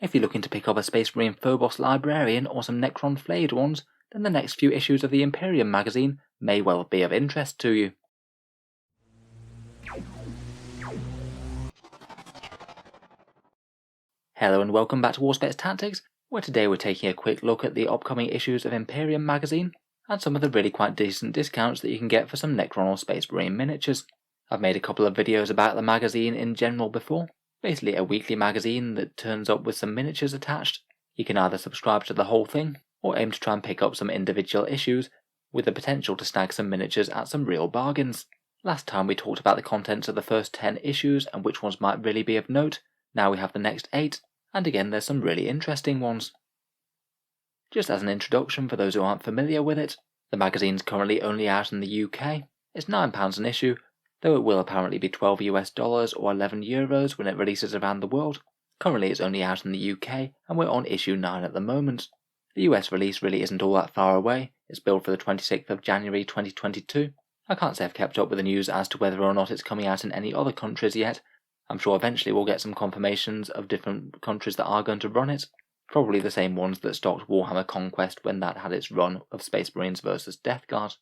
If you're looking to pick up a Space Marine Phobos Librarian or some Necron Flayed Ones, then the next few issues of the Imperium magazine may well be of interest to you. Hello and welcome back to Auspex Tactics, where today we're taking a quick look at the upcoming issues of Imperium magazine and some of the really quite decent discounts that you can get for some Necron or Space Marine miniatures. I've made a couple of videos about the magazine in general before, basically a weekly magazine that turns up with some miniatures attached. You can either subscribe to the whole thing, or aim to try and pick up some individual issues, with the potential to snag some miniatures at some real bargains. Last time we talked about the contents of the first 10 issues and which ones might really be of note. Now we have the next 8, and again there's some really interesting ones. Just as an introduction for those who aren't familiar with it, the magazine's currently only out in the UK. It's £9 an issue, though it will apparently be $12 US or €11 when it releases around the world. Currently it's only out in the UK, and we're on issue 9 at the moment. The US release really isn't all that far away. It's billed for the 26th of January 2022. I can't say I've kept up with the news as to whether or not it's coming out in any other countries yet. I'm sure eventually we'll get some confirmations of different countries that are going to run it. Probably the same ones that stocked Warhammer Conquest when that had its run of Space Marines vs Death Guard.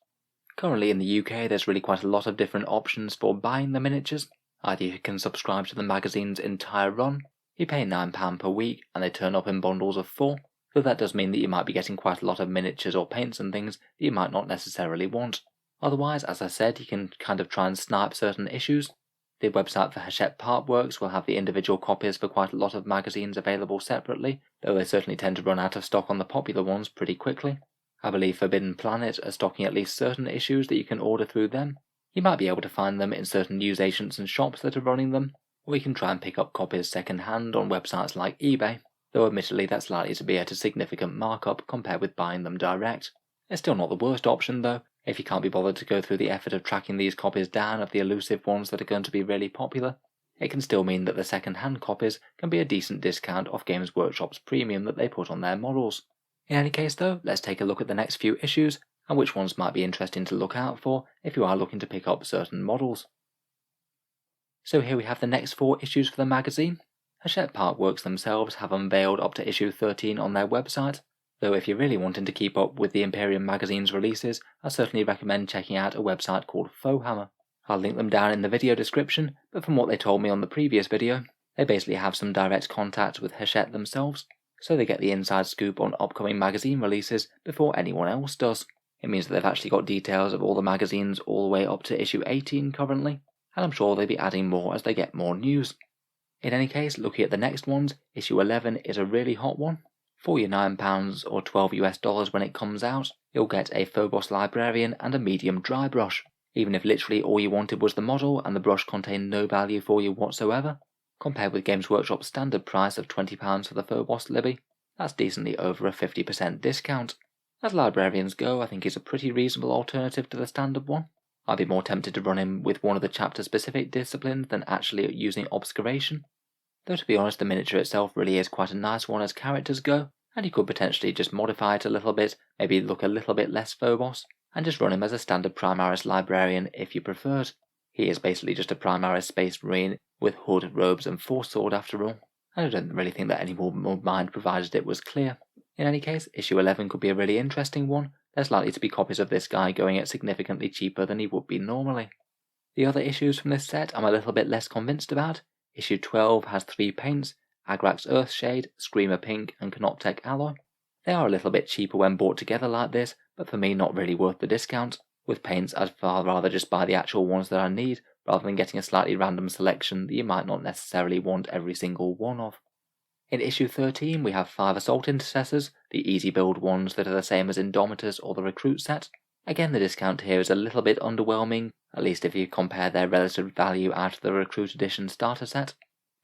Currently in the UK there's really quite a lot of different options for buying the miniatures. Either you can subscribe to the magazine's entire run, you pay £9 per week and they turn up in bundles of 4, though that does mean that you might be getting quite a lot of miniatures or paints and things that you might not necessarily want. Otherwise, as I said, you can kind of try and snipe certain issues. The website for Hachette Partworks will have the individual copies for quite a lot of magazines available separately, though they certainly tend to run out of stock on the popular ones pretty quickly. I believe Forbidden Planet are stocking at least certain issues that you can order through them. You might be able to find them in certain newsagents and shops that are running them, or you can try and pick up copies second hand on websites like eBay, though admittedly that's likely to be at a significant markup compared with buying them direct. It's still not the worst option though, if you can't be bothered to go through the effort of tracking these copies down of the elusive ones that are going to be really popular. It can still mean that the second hand copies can be a decent discount off Games Workshop's premium that they put on their models. In any case though, let's take a look at the next few issues and which ones might be interesting to look out for if you are looking to pick up certain models. So here we have the next 4 issues for the magazine. Hachette Partworks themselves have unveiled up to issue 13 on their website, though if you're really wanting to keep up with the Imperium magazine's releases, I certainly recommend checking out a website called Warhammer. I'll link them down in the video description, but from what they told me on the previous video, they basically have some direct contact with Hachette themselves, so they get the inside scoop on upcoming magazine releases before anyone else does. It means that they've actually got details of all the magazines all the way up to issue 18 currently, and I'm sure they'll be adding more as they get more news. In any case, looking at the next ones, issue 11 is a really hot one. For your £9 or $12 US when it comes out, you'll get a Phobos Librarian and a medium dry brush, even if literally all you wanted was the model and the brush contained no value for you whatsoever. Compared with Games Workshop's standard price of £20 for the Phobos Libby, that's decently over a 50% discount. As librarians go, I think it's a pretty reasonable alternative to the standard one. I'd be more tempted to run him with one of the chapter-specific disciplines than actually using obscuration. Though to be honest, the miniature itself really is quite a nice one as characters go, and you could potentially just modify it a little bit, maybe look a little bit less Phobos, and just run him as a standard Primaris Librarian if you preferred. He is basically just a Primaris Space Marine with hood, robes and force sword after all, and I don't really think that anyone would mind provided it was clear. In any case, issue 11 could be a really interesting one. There's likely to be copies of this guy going at significantly cheaper than he would be normally. The other issues from this set I'm a little bit less convinced about. Issue 12 has 3 paints, Agrax Earthshade, Screamer Pink and Canoptech Alloy. They are a little bit cheaper when bought together like this, but for me not really worth the discount. With paints I'd far rather just buy the actual ones that I need, rather than getting a slightly random selection that you might not necessarily want every single one of. In issue 13 we have 5 Assault Intercessors, the easy build ones that are the same as Indomitus or the Recruit set. Again, the discount here is a little bit underwhelming, at least if you compare their relative value out of the Recruit Edition starter set.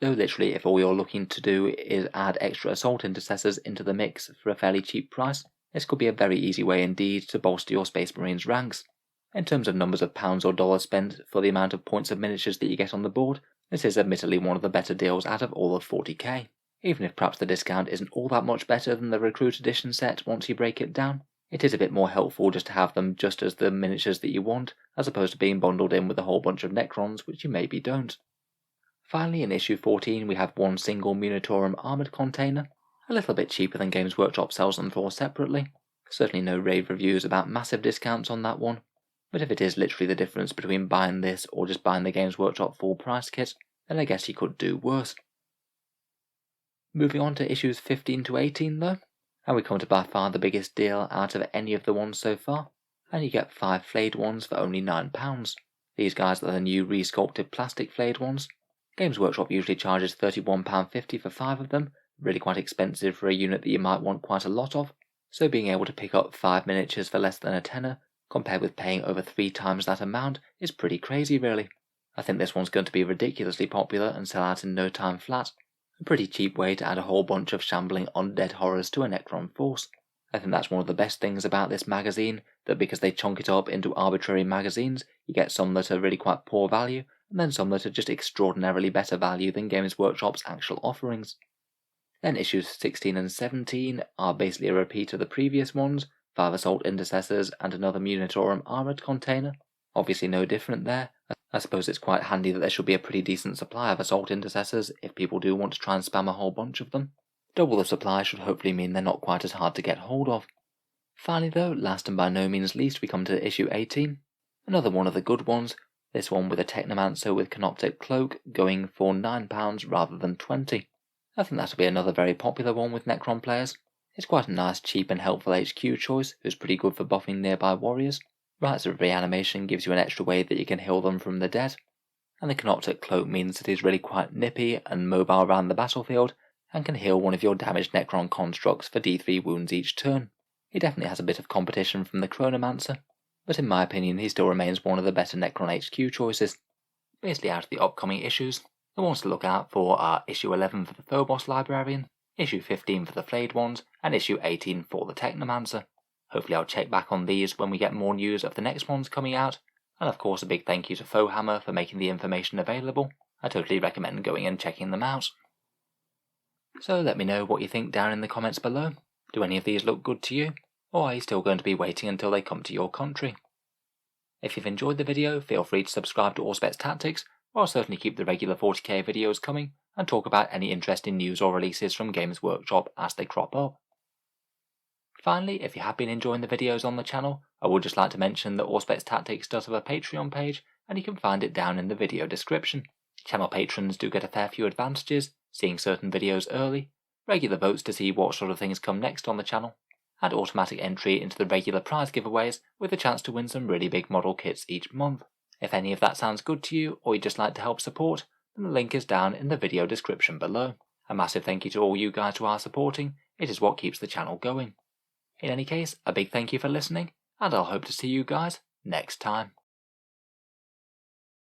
Though literally if all you're looking to do is add extra Assault Intercessors into the mix for a fairly cheap price, this could be a very easy way indeed to bolster your Space Marines ranks. In terms of numbers of pounds or dollars spent for the amount of points of miniatures that you get on the board, this is admittedly one of the better deals out of all of 40k. Even if perhaps the discount isn't all that much better than the Recruit Edition set once you break it down, it is a bit more helpful just to have them just as the miniatures that you want, as opposed to being bundled in with a whole bunch of Necrons which you maybe don't. Finally, in issue 14 we have one single Munitorum armoured container, a little bit cheaper than Games Workshop sells them for separately. Certainly no rave reviews about massive discounts on that one, but if it is literally the difference between buying this or just buying the Games Workshop full price kit, then I guess you could do worse. Moving on to issues 15 to 18 though, and we come to by far the biggest deal out of any of the ones so far, and you get 5 Flayed Ones for only £9. These guys are the new resculpted plastic Flayed Ones. Games Workshop usually charges £31.50 for 5 of them, really quite expensive for a unit that you might want quite a lot of, so being able to pick up 5 miniatures for less than a tenner, compared with paying over 3 times that amount, is pretty crazy really. I think this one's going to be ridiculously popular and sell out in no time flat. A pretty cheap way to add a whole bunch of shambling undead horrors to a Necron force. I think that's one of the best things about this magazine, that because they chunk it up into arbitrary magazines, you get some that are really quite poor value, and then some that are just extraordinarily better value than Games Workshop's actual offerings. Then issues 16 and 17 are basically a repeat of the previous ones, 5 Assault Intercessors and another Munitorum armoured container. Obviously no different there. I suppose it's quite handy that there should be a pretty decent supply of Assault Intercessors if people do want to try and spam a whole bunch of them. Double the supply should hopefully mean they're not quite as hard to get hold of. Finally though, last and by no means least, we come to issue 18. Another one of the good ones, this one with a Technomancer with Canoptic Cloak going for £9 rather than 20. I think that'll be another very popular one with Necron players. It's quite a nice, cheap and helpful HQ choice, who's pretty good for buffing nearby warriors. Rites of Reanimation gives you an extra way that you can heal them from the dead, and the Canoptic Cloak means that he's really quite nippy and mobile around the battlefield, and can heal one of your damaged Necron constructs for D3 wounds each turn. He definitely has a bit of competition from the Chronomancer, but in my opinion he still remains one of the better Necron HQ choices. Basically out of the upcoming issues, the ones to look out for are issue 11 for the Phobos Librarian, issue 15 for the Flayed Ones, and issue 18 for the Technomancer. Hopefully I'll check back on these when we get more news of the next ones coming out, and of course a big thank you to Warhammer for making the information available. I totally recommend going and checking them out. So let me know what you think down in the comments below. Do any of these look good to you, or are you still going to be waiting until they come to your country? If you've enjoyed the video, feel free to subscribe to Auspex Tactics, or I'll certainly keep the regular 40k videos coming and talk about any interesting news or releases from Games Workshop as they crop up. Finally, if you have been enjoying the videos on the channel, I would just like to mention that Auspex Tactics does have a Patreon page, and you can find it down in the video description. Channel patrons do get a fair few advantages, seeing certain videos early, regular votes to see what sort of things come next on the channel, and automatic entry into the regular prize giveaways with a chance to win some really big model kits each month. If any of that sounds good to you, or you'd just like to help support, then the link is down in the video description below. A massive thank you to all you guys who are supporting, it is what keeps the channel going. In any case, a big thank you for listening, and I'll hope to see you guys next time.